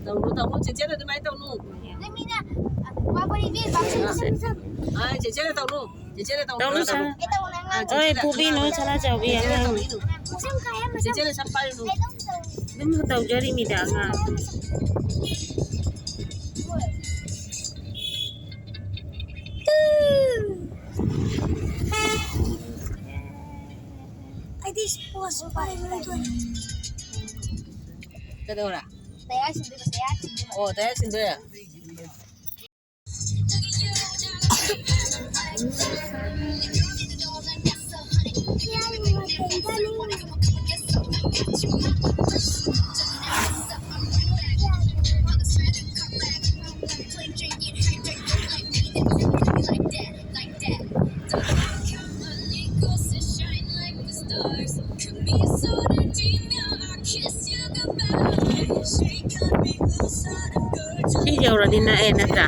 豆腐，姐姐的买豆腐。姐姐的豆腐，姐姐的豆腐。Daw lu sa. Oy, pubi no sala jaw bi ang. 姐姐的sampai dulu. Dum taw jari mi da nga. Ay, this was fine. Cái đâu là? Saya sendiri. Oh, saya sendiri ya. Si jaw ra din na na ta.